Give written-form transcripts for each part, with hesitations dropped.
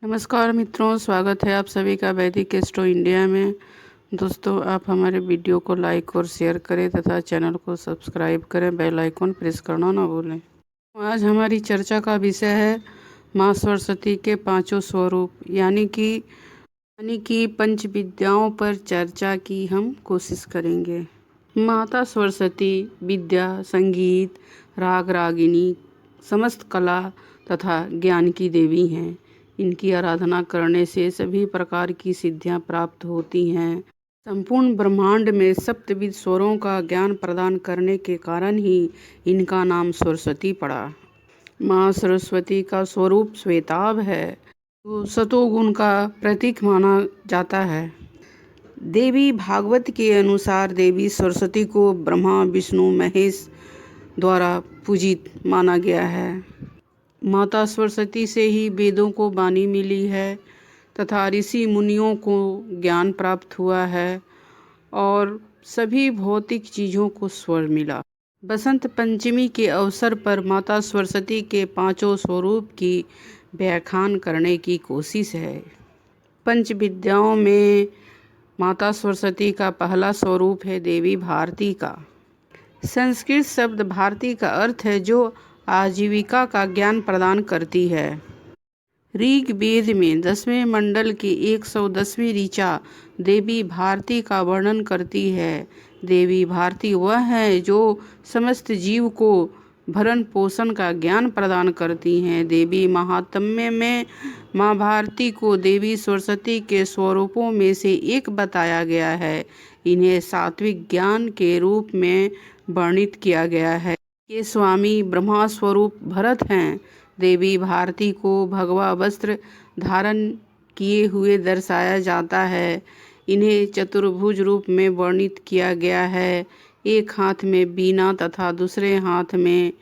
नमस्कार मित्रों, स्वागत है आप सभी का वैदिक एस्ट्रो इंडिया में। दोस्तों, आप हमारे वीडियो को लाइक और शेयर करें तथा चैनल को सब्सक्राइब करें, बेल आइकन प्रेस करना ना भूलें। आज हमारी चर्चा का विषय है माँ सरस्वती के पांचों स्वरूप यानी कि पंच विद्याओं पर चर्चा की हम कोशिश करेंगे। माता सरस्वती विद्या, संगीत, राग रागिनी, समस्त कला तथा ज्ञान की देवी हैं। इनकी आराधना करने से सभी प्रकार की सिद्धियां प्राप्त होती हैं। संपूर्ण ब्रह्मांड में सप्तविध स्वरों का ज्ञान प्रदान करने के कारण ही इनका नाम सरस्वती पड़ा। माँ सरस्वती का स्वरूप श्वेताभ है, तो सतोगुण का प्रतीक माना जाता है। देवी भागवत के अनुसार देवी सरस्वती को ब्रह्मा, विष्णु, महेश द्वारा पूजित माना गया है। माता सरस्वती से ही वेदों को वाणी मिली है तथा ऋषि मुनियों को ज्ञान प्राप्त हुआ है और सभी भौतिक चीज़ों को स्वर मिला। बसंत पंचमी के अवसर पर माता सरस्वती के पांचों स्वरूप की व्याख्यान करने की कोशिश है। पंच विद्याओं में माता सरस्वती का पहला स्वरूप है देवी भारती का। संस्कृत शब्द भारती का अर्थ है जो आजीविका का ज्ञान प्रदान करती है। ऋग्वेद में 10वें मंडल की 110वीं ऋचा देवी भारती का वर्णन करती है। देवी भारती वह है जो समस्त जीव को भरण पोषण का ज्ञान प्रदान करती हैं। देवी महात्म्य में माँ भारती को देवी सरस्वती के स्वरूपों में से एक बताया गया है। इन्हें सात्विक ज्ञान के रूप में वर्णित किया गया है। ये स्वामी ब्रह्मा स्वरूप भरत हैं। देवी भारती को भगवा वस्त्र धारण किए हुए दर्शाया जाता है। इन्हें चतुर्भुज रूप में वर्णित किया गया है। एक हाथ में वीणा तथा दूसरे हाथ में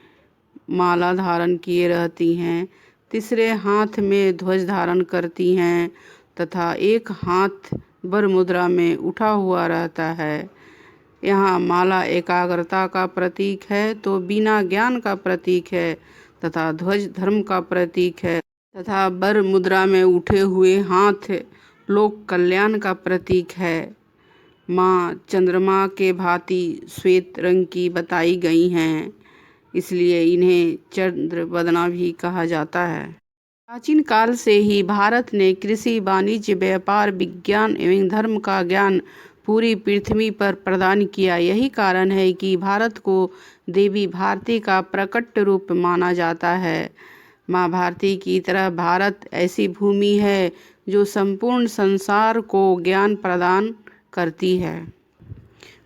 माला धारण किए रहती हैं। तीसरे हाथ में ध्वज धारण करती हैं तथा एक हाथ वर मुद्रा में उठा हुआ रहता है। यहाँ माला एकाग्रता का प्रतीक है तो वीणा ज्ञान का प्रतीक है तथा ध्वज धर्म का प्रतीक है तथा वर मुद्रा में उठे हुए हाथ लोक कल्याण का प्रतीक है। माँ चंद्रमा के भांति श्वेत रंग की बताई गई हैं, इसलिए इन्हें चंद्रवदना भी कहा जाता है। प्राचीन काल से ही भारत ने कृषि, वाणिज्य, व्यापार, विज्ञान एवं धर्म का ज्ञान पूरी पृथ्वी पर प्रदान किया। यही कारण है कि भारत को देवी भारती का प्रकट रूप माना जाता है। माँ भारती की तरह भारत ऐसी भूमि है जो संपूर्ण संसार को ज्ञान प्रदान करती है।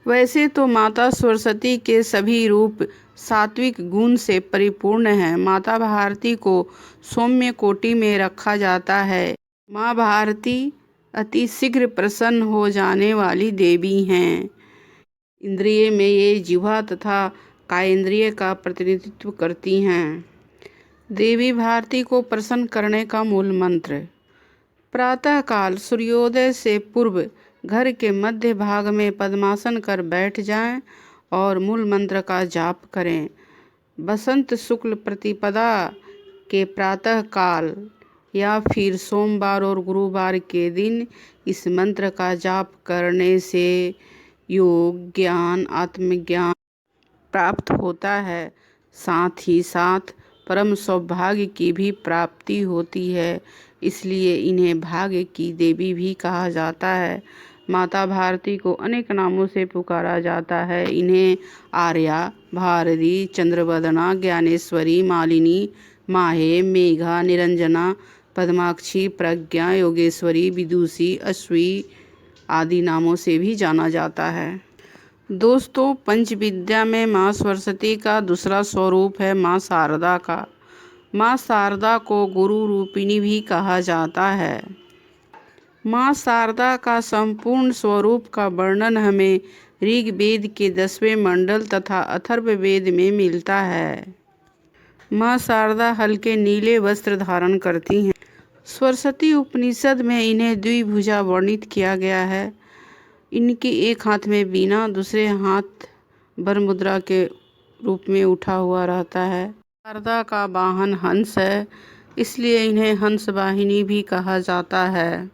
वैसे तो माता सरस्वती के सभी रूप सात्विक गुण से परिपूर्ण हैं। माता भारती को सौम्य कोटि में रखा जाता है। माँ भारती अति शीघ्र प्रसन्न हो जाने वाली देवी हैं। इंद्रिय में ये जिह्वा तथा कायेंद्रिय का प्रतिनिधित्व करती हैं। देवी भारती को प्रसन्न करने का मूल मंत्र। प्रातःकाल सूर्योदय से पूर्व घर के मध्य भाग में पद्मासन कर बैठ जाएं और मूल मंत्र का जाप करें। बसंत शुक्ल प्रतिपदा के प्रातः काल या फिर सोमवार और गुरुवार के दिन इस मंत्र का जाप करने से योग, ज्ञान, आत्मज्ञान प्राप्त होता है। साथ ही साथ परम सौभाग्य की भी प्राप्ति होती है, इसलिए इन्हें भाग्य की देवी भी कहा जाता है। माता भारती को अनेक नामों से पुकारा जाता है। इन्हें आर्या, भारती, चंद्रवदना, ज्ञानेश्वरी, मालिनी, माहे, मेघा, निरंजना, पद्माक्षी, प्रज्ञा, योगेश्वरी, विदुषी, अश्वी आदि नामों से भी जाना जाता है। दोस्तों, पंचविद्या में माँ सरस्वती का दूसरा स्वरूप है माँ शारदा का। माँ शारदा को गुरु रूपिणी भी कहा जाता है। माँ शारदा का संपूर्ण स्वरूप का वर्णन हमें ऋग्वेद के 10वें मंडल तथा अथर्ववेद में मिलता है। माँ शारदा हल्के नीले वस्त्र धारण करती हैं। सरस्वती उपनिषद में इन्हें द्विभुजा वर्णित किया गया है। इनके एक हाथ में वीणा, दूसरे हाथ वर मुद्रा के रूप में उठा हुआ रहता है। शारदा का वाहन हंस है इसलिए इन्हें हंस वाहिनी भी कहा जाता है।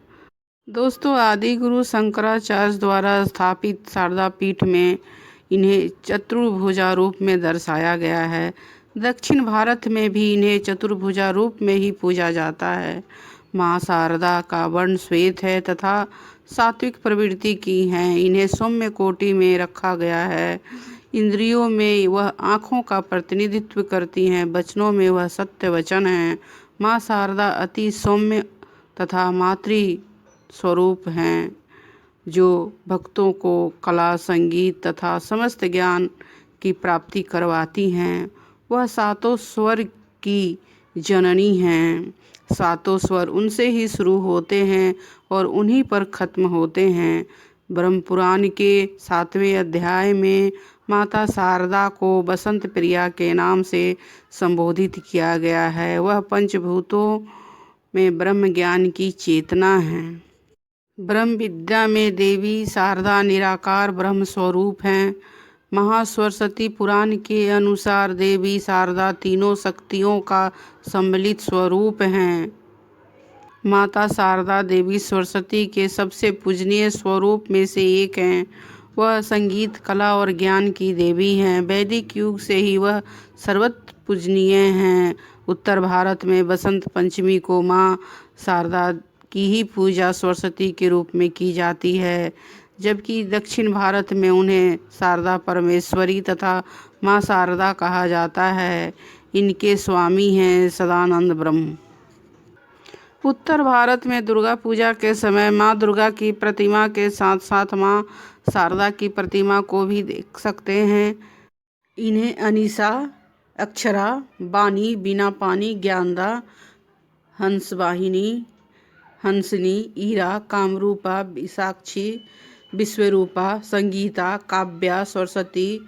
दोस्तों, आदि गुरु शंकराचार्य द्वारा स्थापित शारदा पीठ में इन्हें चतुर्भुजा रूप में दर्शाया गया है। दक्षिण भारत में भी इन्हें चतुर्भुजा रूप में ही पूजा जाता है। माँ शारदा का वर्ण श्वेत है तथा सात्विक प्रवृत्ति की हैं। इन्हें सौम्य कोटि में रखा गया है। इंद्रियों में वह आँखों का प्रतिनिधित्व करती हैं, वचनों में वह सत्य वचन है। माँ शारदा अति सौम्य तथा मातृ स्वरूप हैं, जो भक्तों को कला, संगीत तथा समस्त ज्ञान की प्राप्ति करवाती हैं। वह सातों स्वर की जननी हैं। सातों स्वर उनसे ही शुरू होते हैं और उन्हीं पर खत्म होते हैं। ब्रह्म पुराण के 7वें अध्याय में माता शारदा को बसंत प्रिया के नाम से संबोधित किया गया है। वह पंचभूतों में ब्रह्म ज्ञान की चेतना है। ब्रह्म विद्या में देवी शारदा निराकार ब्रह्म स्वरूप हैं। महासरस्वती पुराण के अनुसार देवी शारदा तीनों शक्तियों का सम्मिलित स्वरूप हैं। माता शारदा देवी सरस्वती के सबसे पूजनीय स्वरूप में से एक हैं। वह संगीत, कला और ज्ञान की देवी हैं। वैदिक युग से ही वह सर्वत्र पूजनीय हैं। उत्तर भारत में बसंत पंचमी को माँ शारदा की ही पूजा सरस्वती के रूप में की जाती है, जबकि दक्षिण भारत में उन्हें शारदा परमेश्वरी तथा माँ शारदा कहा जाता है। इनके स्वामी हैं सदानंद ब्रह्म। उत्तर भारत में दुर्गा पूजा के समय माँ दुर्गा की प्रतिमा के साथ साथ माँ शारदा की प्रतिमा को भी देख सकते हैं। इन्हें अनीसा, अक्षरा, बानी, बीना पानी, ज्ञानदा, हंसवाहिनी, हंसनी, ईरा, कामरूपा, विशाक्षी, विश्वरूपा, संगीता, काव्या, सरस्वती,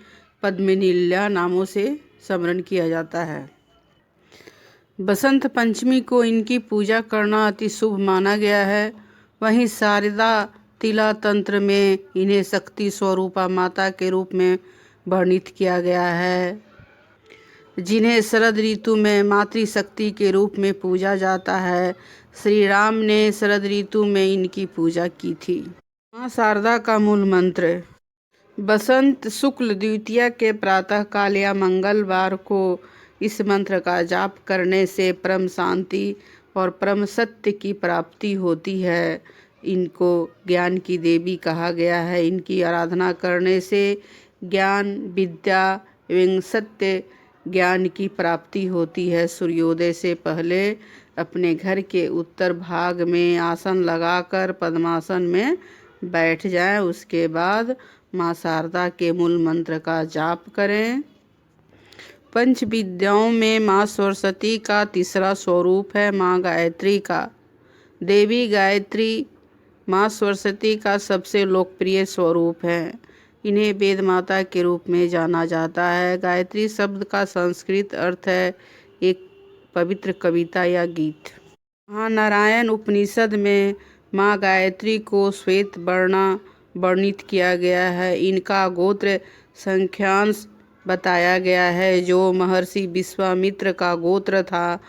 पद्मिनील्या नामों से स्मरण किया जाता है। बसंत पंचमी को इनकी पूजा करना अति शुभ माना गया है। वहीं शारदा तिला तंत्र में इन्हें शक्ति स्वरूपा माता के रूप में वर्णित किया गया है, जिन्हें शरद ऋतु में मातृशक्ति के रूप में पूजा जाता है। श्री राम ने शरद ऋतु में इनकी पूजा की थी। माँ शारदा का मूल मंत्र। बसंत शुक्ल द्वितीया के प्रातः काल या मंगलवार को इस मंत्र का जाप करने से परम शांति और परम सत्य की प्राप्ति होती है। इनको ज्ञान की देवी कहा गया है। इनकी आराधना करने से ज्ञान, विद्या एवं सत्य ज्ञान की प्राप्ति होती है। सूर्योदय से पहले अपने घर के उत्तर भाग में आसन लगाकर पद्मासन में बैठ जाएं। उसके बाद माँ शारदा के मूल मंत्र का जाप करें। पंच विद्याओं में माँ सरस्वती का तीसरा स्वरूप है माँ गायत्री का। देवी गायत्री माँ सरस्वती का सबसे लोकप्रिय स्वरूप है। इन्हें वेद माता के रूप में जाना जाता है। गायत्री शब्द का संस्कृत अर्थ है एक पवित्र कविता या गीत। महानारायण उपनिषद में माँ गायत्री को श्वेत वर्णित किया गया है। इनका गोत्र संख्यांश बताया गया है, जो महर्षि विश्वामित्र का गोत्र था।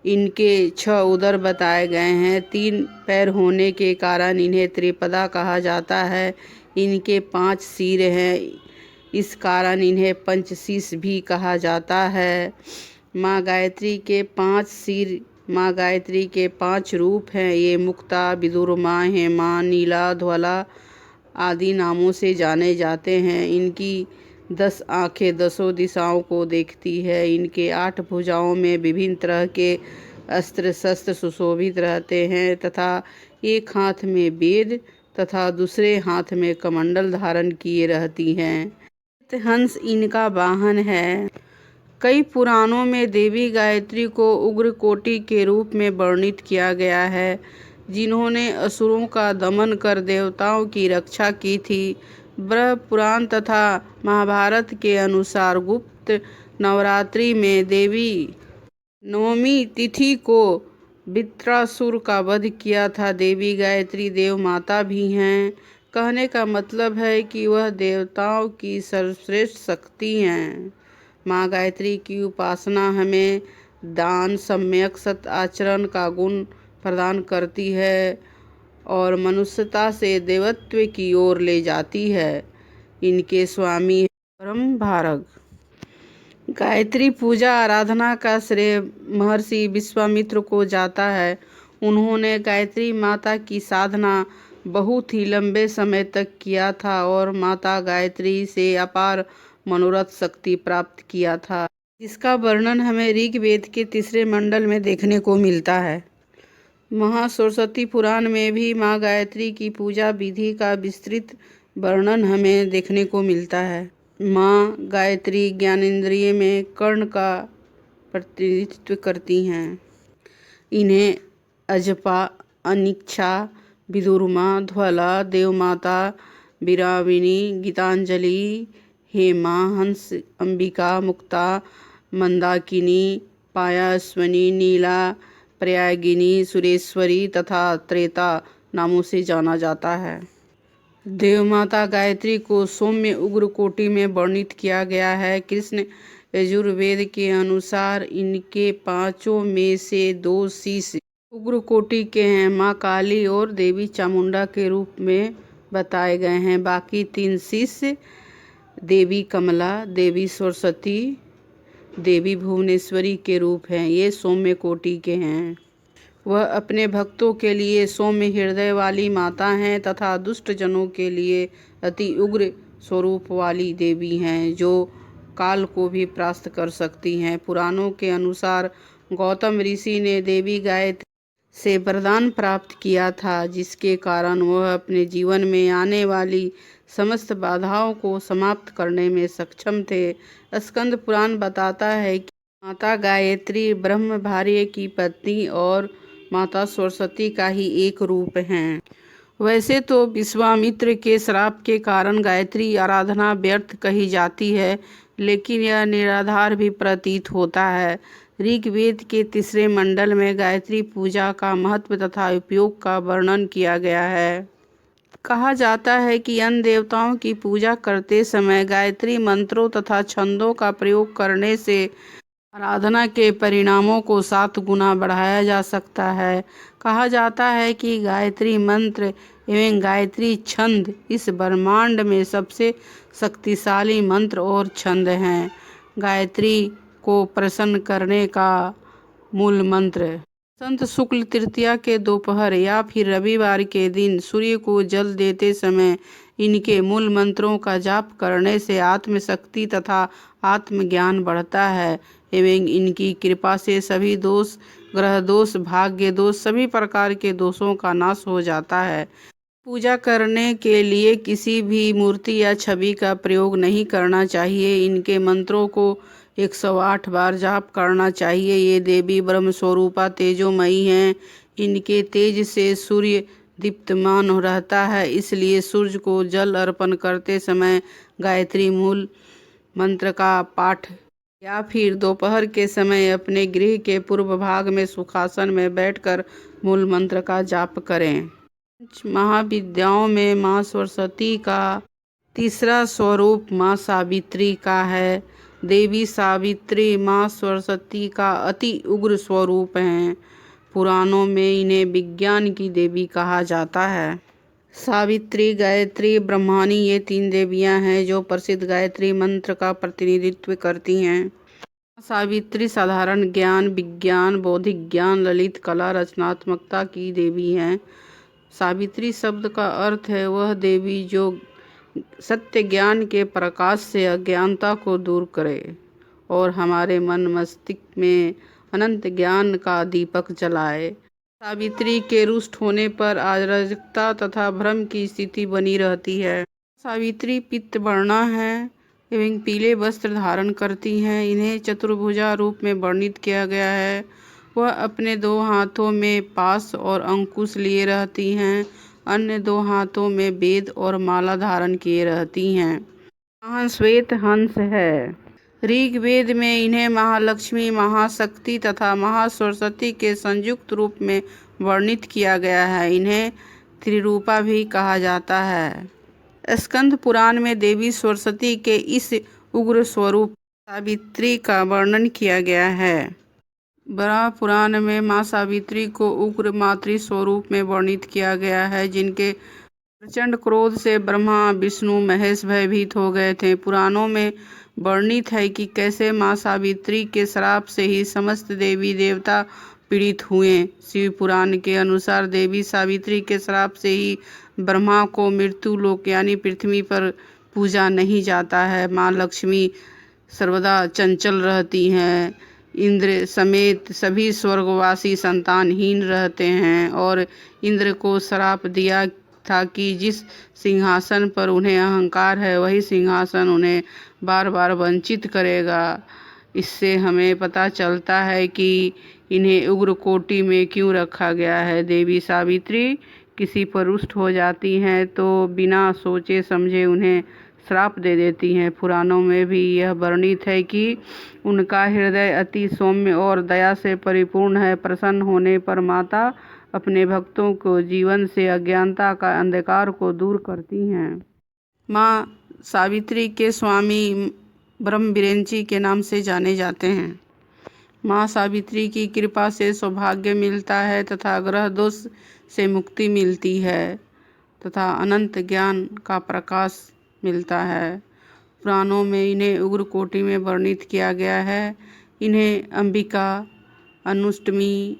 इनके 6 उदर बताए गए हैं। 3 पैर होने के कारण इन्हें त्रिपदा कहा जाता है। इनके 5 सिर हैं, इस कारण इन्हें पंचशीष भी कहा जाता है। माँ गायत्री के 5 सिर, माँ गायत्री के 5 रूप हैं। ये मुक्ता, विदुरमा, हेमा, नीला, ध्वला आदि नामों से जाने जाते हैं। इनकी 10 आँखें 10 दिशाओं को देखती है। इनके 8 भुजाओं में विभिन्न तरह के अस्त्र शस्त्र सुशोभित रहते हैं तथा एक हाथ में वेद तथा दूसरे हाथ में कमंडल धारण किए रहती हैं। हंस इनका वाहन है। कई पुराणों में देवी गायत्री को उग्र कोटि के रूप में वर्णित किया गया है, जिन्होंने असुरों का दमन कर देवताओं की रक्षा की थी। ब्रह्म पुराण तथा महाभारत के अनुसार गुप्त नवरात्रि में देवी नवमी तिथि को वृत्रासुर का वध किया था। देवी गायत्री देव माता भी हैं। कहने का मतलब है कि वह देवताओं की सर्वश्रेष्ठ शक्ति हैं। माँ गायत्री की उपासना हमें दान, सम्यक सत आचरण का गुण प्रदान करती है और मनुष्यता से देवत्व की ओर ले जाती है। इनके स्वामी परम भारग। गायत्री पूजा आराधना का श्रेय महर्षि विश्वामित्र को जाता है। उन्होंने गायत्री माता की साधना बहुत ही लंबे समय तक किया था और माता गायत्री से अपार मनोरथ शक्ति प्राप्त किया था, जिसका वर्णन हमें ऋग्वेद के 3 मंडल में देखने को मिलता है। महासरस्वती पुराण में भी माँ गायत्री की पूजा विधि का विस्तृत वर्णन हमें देखने को मिलता है। माँ गायत्री ज्ञानेंद्रिय में कर्ण का प्रतिनिधित्व करती हैं। इन्हें अजपा, अनिक्षा, विदुरमा, ध्वला, देवमाता, वीराविनी, गीतांजलि, हेमा, हंस, अंबिका, मुक्ता, मंदाकिनी, पायास्विनी, नीला, प्रयागिनी, सुरेश्वरी तथा त्रेता नामों से जाना जाता है। देवमाता गायत्री को सौम्य उग्र कोटि में वर्णित किया गया है। कृष्ण यजुर्वेद के अनुसार इनके 5 में से 2 शीश उग्र कोटि के हैं। माँ काली और देवी चामुंडा के रूप में बताए गए हैं। बाकी 3 शीश देवी कमला, देवी सरस्वती, देवी भुवनेश्वरी के रूप हैं। ये सौम्य कोटि के हैं। वह अपने भक्तों के लिए सौम्य हृदय वाली माता हैं तथा दुष्ट जनों के लिए अति उग्र स्वरूप वाली देवी हैं, जो काल को भी परास्त कर सकती हैं। पुराणों के अनुसार गौतम ऋषि ने देवी गायत्री से वरदान प्राप्त किया था, जिसके कारण वह अपने जीवन में आने वाली समस्त बाधाओं को समाप्त करने में सक्षम थे। स्कंद पुराण बताता है कि माता गायत्री ब्रह्म भार्य की पत्नी और माता सरस्वती का ही एक रूप हैं। वैसे तो विश्वामित्र के श्राप के कारण गायत्री आराधना व्यर्थ कही जाती है, लेकिन यह निराधार भी प्रतीत होता है। ऋग्वेद के 3 मंडल में गायत्री पूजा का महत्व तथा उपयोग का वर्णन किया गया है। कहा जाता है कि अन्य देवताओं की पूजा करते समय गायत्री मंत्रों तथा छंदों का प्रयोग करने से आराधना के परिणामों को 7 गुना बढ़ाया जा सकता है। कहा जाता है कि गायत्री मंत्र एवं गायत्री छंद इस ब्रह्मांड में सबसे शक्तिशाली मंत्र और छंद हैं। गायत्री को प्रसन्न करने का मूल मंत्र संत शुक्ल तृतीया के दोपहर या फिर रविवार के दिन सूर्य को जल देते समय इनके मूल मंत्रों का जाप करने से आत्मशक्ति तथा आत्मज्ञान बढ़ता है एवं इनकी कृपा से सभी दोष, ग्रह दोष, भाग्य दोष, सभी प्रकार के दोषों का नाश हो जाता है। पूजा करने के लिए किसी भी मूर्ति या छवि का प्रयोग नहीं करना चाहिए। इनके मंत्रों को 108 बार जाप करना चाहिए। ये देवी ब्रह्म स्वरूपा तेजोमयी हैं। इनके तेज से सूर्य दीप्तमान रहता है, इसलिए सूर्य को जल अर्पण करते समय गायत्री मूल मंत्र का पाठ या फिर दोपहर के समय अपने गृह के पूर्व भाग में सुखासन में बैठकर मूल मंत्र का जाप करें। महाविद्याओं में माँ सरस्वती का तीसरा स्वरूप माँ सावित्री का है। देवी सावित्री माँ सरस्वती का अति उग्र स्वरूप हैं। पुराणों में इन्हें विज्ञान की देवी कहा जाता है। सावित्री, गायत्री, ब्रह्माणी ये 3 देवियां हैं जो प्रसिद्ध गायत्री मंत्र का प्रतिनिधित्व करती हैं। सावित्री साधारण ज्ञान, विज्ञान, बौद्धिक ज्ञान, ललित कला, रचनात्मकता की देवी हैं। सावित्री शब्द का अर्थ है वह देवी जो सत्य ज्ञान के प्रकाश से अज्ञानता को दूर करे और हमारे मन मस्तिष्क में अनंत ज्ञान का दीपक जलाए। सावित्री के रुष्ट होने पर अराजकता तथा भ्रम की स्थिति बनी रहती है। सावित्री पित्त वर्णा है एवं पीले वस्त्र धारण करती हैं। इन्हें चतुर्भुजा रूप में वर्णित किया गया है। वह अपने 2 हाथों में पाश और अंकुश लिए रहती हैं। अन्य 2 हाथों में वेद और माला धारण किए रहती हैं। महाश्वेत हंस है। ऋग्वेद में इन्हें महालक्ष्मी, महाशक्ति तथा महासरस्वती के संयुक्त रूप में वर्णित किया गया है। इन्हें त्रिरूपा भी कहा जाता है। स्कंद पुराण में देवी सरस्वती के इस उग्र स्वरूप सावित्री का वर्णन किया गया है। बड़ा पुराण में माँ सावित्री को उग्र मातृ स्वरूप में वर्णित किया गया है, जिनके प्रचंड क्रोध से ब्रह्मा विष्णु महेश भयभीत हो गए थे। पुराणों में वर्णित है कि कैसे माँ सावित्री के श्राप से ही समस्त देवी देवता पीड़ित हुए। शिव पुराण के अनुसार देवी सावित्री के श्राप से ही ब्रह्मा को मृत्यु लोक यानी पृथ्वी पर पूजा नहीं जाता है। माँ लक्ष्मी सर्वदा चंचल रहती हैं। इंद्र समेत सभी स्वर्गवासी संतानहीन रहते हैं और इंद्र को श्राप दिया था कि जिस सिंहासन पर उन्हें अहंकार है वही सिंहासन उन्हें बार बार वंचित करेगा। इससे हमें पता चलता है कि इन्हें उग्र कोटि में क्यों रखा गया है। देवी सावित्री किसी पर रुष्ट हो जाती हैं तो बिना सोचे समझे उन्हें श्राप दे देती हैं। पुराणों में भी यह वर्णित है कि उनका हृदय अति सौम्य और दया से परिपूर्ण है। प्रसन्न होने पर माता अपने भक्तों को जीवन से अज्ञानता का अंधकार को दूर करती हैं। माँ सावित्री के स्वामी ब्रह्म बिरेंची के नाम से जाने जाते हैं। माँ सावित्री की कृपा से सौभाग्य मिलता है तथा ग्रह दोष से मुक्ति मिलती है तथा अनंत ज्ञान का प्रकाश मिलता है। पुराणों में इन्हें उग्र कोटि में वर्णित किया गया है। इन्हें अंबिका, अनुष्टमी,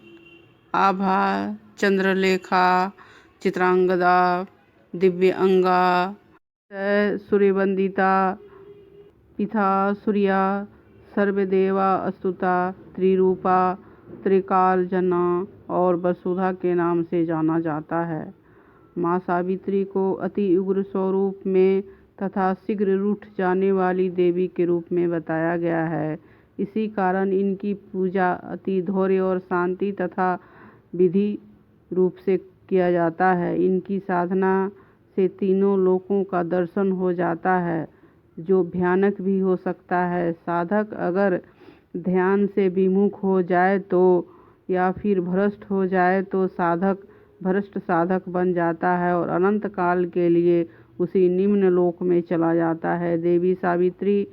आभा, चंद्रलेखा, चित्रांगदा, दिव्य अंगा, सूर्यवंदिता, पिथा, सूर्या, सर्वदेवा अस्तुता, त्रिरूपा, त्रिकाल जना और वसुधा के नाम से जाना जाता है। माँ सावित्री को अति उग्र स्वरूप में तथा शीघ्र रूठ जाने वाली देवी के रूप में बताया गया है। इसी कारण इनकी पूजा अति धैर्य और शांति तथा विधि रूप से किया जाता है। इनकी साधना से तीनों लोकों का दर्शन हो जाता है, जो भयानक भी हो सकता है। साधक अगर ध्यान से विमुख हो जाए तो या फिर भ्रष्ट हो जाए तो भ्रष्ट साधक बन जाता है और अनंत काल के लिए उसी निम्न लोक में चला जाता है। देवी सावित्री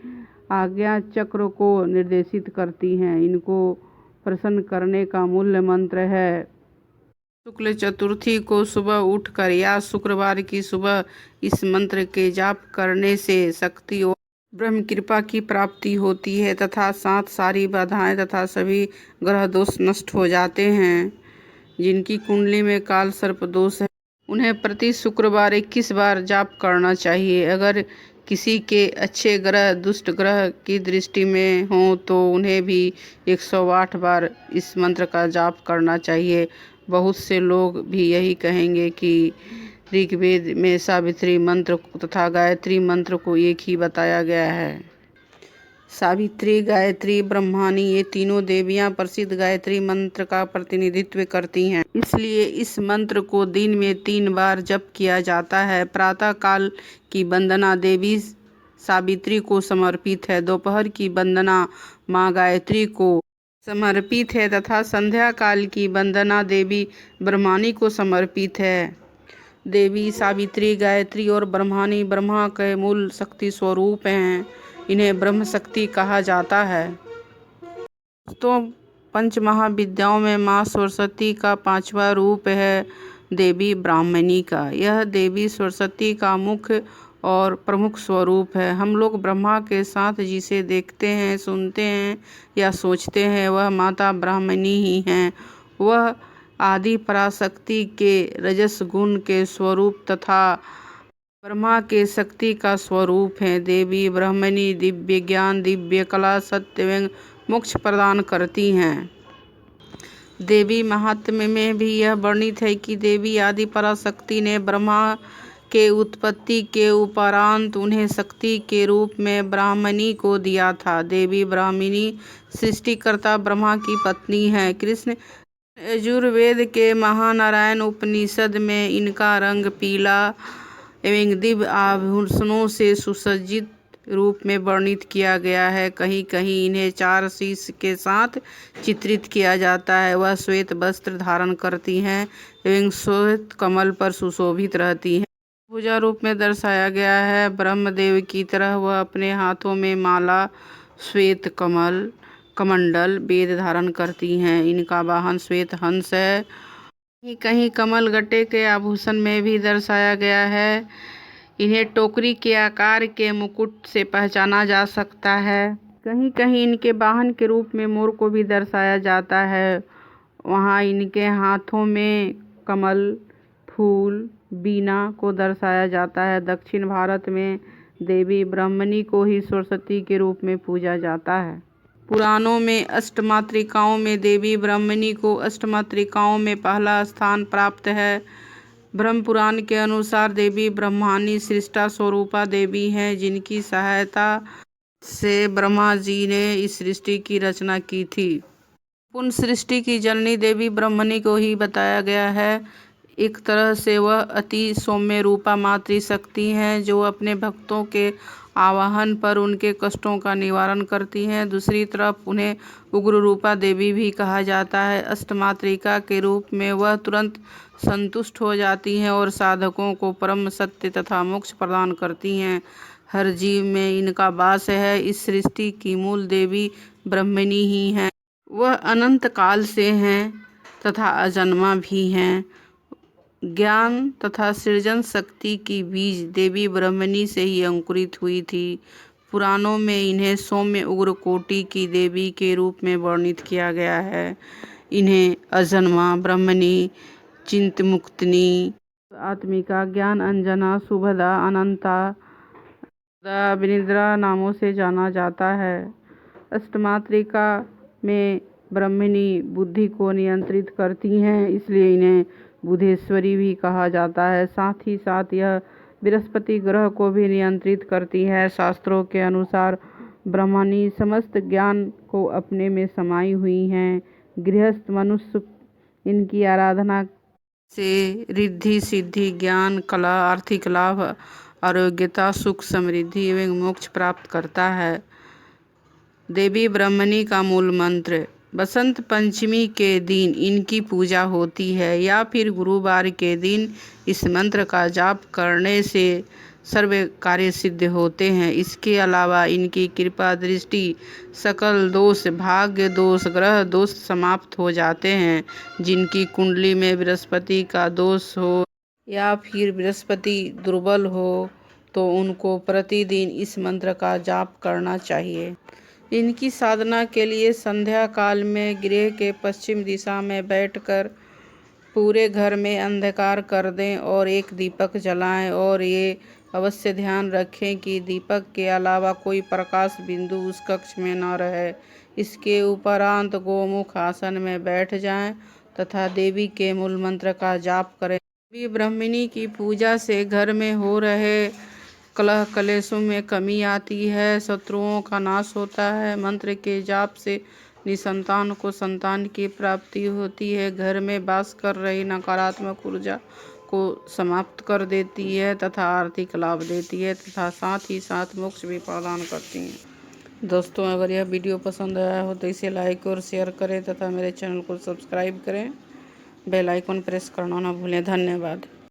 आज्ञा चक्र को निर्देशित करती हैं। इनको प्रसन्न करने का मूल मंत्र है शुक्ल चतुर्थी को सुबह उठकर या शुक्रवार की सुबह इस मंत्र के जाप करने से शक्ति और ब्रह्म कृपा की प्राप्ति होती है तथा साथ सारी बाधाएं तथा सभी ग्रह दोष नष्ट हो जाते हैं। जिनकी कुंडली में काल सर्प दोष है उन्हें प्रति शुक्रवार 21 बार जाप करना चाहिए। अगर किसी के अच्छे ग्रह दुष्ट ग्रह की दृष्टि में हों तो उन्हें भी 108 बार इस मंत्र का जाप करना चाहिए। बहुत से लोग भी यही कहेंगे कि ऋग्वेद में सावित्री मंत्र तथा गायत्री मंत्र को एक ही बताया गया है। सावित्री, गायत्री, ब्रह्मानी ये तीनों देवियां प्रसिद्ध गायत्री मंत्र का प्रतिनिधित्व करती हैं। इसलिए इस मंत्र को दिन में 3 बार जप किया जाता है। प्रातः काल की वंदना देवी सावित्री को समर्पित है, दोपहर की वंदना माँ गायत्री को समर्पित है तथा संध्या काल की वंदना देवी ब्रह्मानी को समर्पित है। देवी सावित्री, गायत्री और ब्रह्मानी ब्रह्मा के मूल शक्ति स्वरूप हैं। इन्हें ब्रह्म शक्ति कहा जाता है। दोस्तों, पंच महाविद्याओं में माँ सरस्वती का 5वां रूप है देवी ब्राह्मणी का। यह देवी सरस्वती का मुख्य और प्रमुख स्वरूप है। हम लोग ब्रह्मा के साथ जिसे देखते हैं, सुनते हैं या सोचते हैं वह माता ब्राह्मणी ही हैं। वह आदि पराशक्ति के रजस गुण के स्वरूप तथा ब्रह्मा के शक्ति का स्वरूप है। देवी ब्राह्मणी दिव्य ज्ञान, दिव्य कला, सत्य एवं मोक्ष प्रदान करती हैं। देवी महात्म्य में भी यह वर्णित है कि देवी आदि पराशक्ति ने ब्रह्मा के उत्पत्ति के उपरांत उन्हें शक्ति के रूप में ब्राह्मणी को दिया था। देवी ब्राह्मणी सृष्टिकर्ता ब्रह्मा की पत्नी है। कृष्ण यजुर्वेद के महानारायण उपनिषद में इनका रंग पीला एवं दिव्य आभूषणों से सुसज्जित रूप में वर्णित किया गया है। कहीं कहीं इन्हें 4 शीश के साथ चित्रित किया जाता है। वह श्वेत वस्त्र धारण करती हैं एवं श्वेत कमल पर सुशोभित रहती हैं। पूजा रूप में दर्शाया गया है। ब्रह्मदेव की तरह वह अपने हाथों में माला, श्वेत कमल, कमंडल वेद धारण करती हैं। इनका वाहन श्वेत हंस है। कहीं कहीं कमल गट्टे के आभूषण में भी दर्शाया गया है। इन्हें टोकरी के आकार के मुकुट से पहचाना जा सकता है। कहीं कहीं इनके वाहन के रूप में मोर को भी दर्शाया जाता है। वहाँ इनके हाथों में कमल, फूल, वीणा को दर्शाया जाता है। दक्षिण भारत में देवी ब्रह्मणी को ही सरस्वती के रूप में पूजा जाता है। पुराणों में अष्टमातृकाओं में देवी ब्रह्मणी को अष्टमातृकाओं में पहला स्थान प्राप्त है। ब्रह्म पुराण के अनुसार देवी ब्रह्मानी सृष्टा स्वरूपा देवी हैं, जिनकी सहायता से ब्रह्मा जी ने इस सृष्टि की रचना की थी। पुण्य सृष्टि की जननी देवी ब्रह्मणी को ही बताया गया है। एक तरह से वह अति सौम्य रूपा मातृशक्ति हैं, जो अपने भक्तों के आवाहन पर उनके कष्टों का निवारण करती हैं। दूसरी तरफ उन्हें उग्र रूपा देवी भी कहा जाता है। अष्टमातृका के रूप में वह तुरंत संतुष्ट हो जाती हैं और साधकों को परम सत्य तथा मोक्ष प्रदान करती हैं। हर जीव में इनका वास है। इस सृष्टि की मूल देवी ब्रह्मणी ही हैं। वह अनंत काल से हैं तथा अजन्मा भी हैं। ज्ञान तथा सृजन शक्ति की बीज देवी ब्रह्मणी से ही अंकुरित हुई थी। पुराणों में इन्हें सौम्य उग्र कोटि की देवी के रूप में वर्णित किया गया है। इन्हें अजन्मा, ब्रह्मणी, चिंतमुक्तिनी, आत्मिका, ज्ञान अंजना, शुभदा, अनंता, विनिद्रा नामों से जाना जाता है। अष्टमातृका में ब्रह्मणी बुद्धि को नियंत्रित करती हैं, इसलिए इन्हें बुद्धेश्वरी भी कहा जाता है। साथ ही साथ यह बृहस्पति ग्रह को भी नियंत्रित करती है। शास्त्रों के अनुसार ब्रह्मणी समस्त ज्ञान को अपने में समाई हुई हैं। गृहस्थ मनुष्य इनकी आराधना से रिद्धि, सिद्धि, ज्ञान, कला, आर्थिक लाभ, आरोग्यता, सुख, समृद्धि एवं मोक्ष प्राप्त करता है। देवी ब्रह्मणी का मूल मंत्र। बसंत पंचमी के दिन इनकी पूजा होती है या फिर गुरुवार के दिन इस मंत्र का जाप करने से सर्व कार्य सिद्ध होते हैं। इसके अलावा इनकी कृपा दृष्टि सकल दोष, भाग्य दोष, ग्रह दोष समाप्त हो जाते हैं। जिनकी कुंडली में बृहस्पति का दोष हो या फिर बृहस्पति दुर्बल हो तो उनको प्रतिदिन इस मंत्र का जाप करना चाहिए। इनकी साधना के लिए संध्या काल में गृह के पश्चिम दिशा में बैठकर पूरे घर में अंधकार कर दें और एक दीपक जलाएं और ये अवश्य ध्यान रखें कि दीपक के अलावा कोई प्रकाश बिंदु उस कक्ष में न रहे। इसके उपरांत गोमुख आसन में बैठ जाएं तथा देवी के मूल मंत्र का जाप करें। देवी ब्रह्मणी की पूजा से घर में हो रहे कलह कलेशों में कमी आती है, शत्रुओं का नाश होता है। मंत्र के जाप से निसंतान को संतान की प्राप्ति होती है। घर में वास कर रही नकारात्मक ऊर्जा को समाप्त कर देती है तथा आर्थिक लाभ देती है तथा साथ ही साथ मोक्ष भी प्रदान करती हैं। दोस्तों, अगर यह वीडियो पसंद आया हो तो इसे लाइक और शेयर करें तथा मेरे चैनल को सब्सक्राइब करें। बेल आइकन प्रेस करना ना भूलें। धन्यवाद।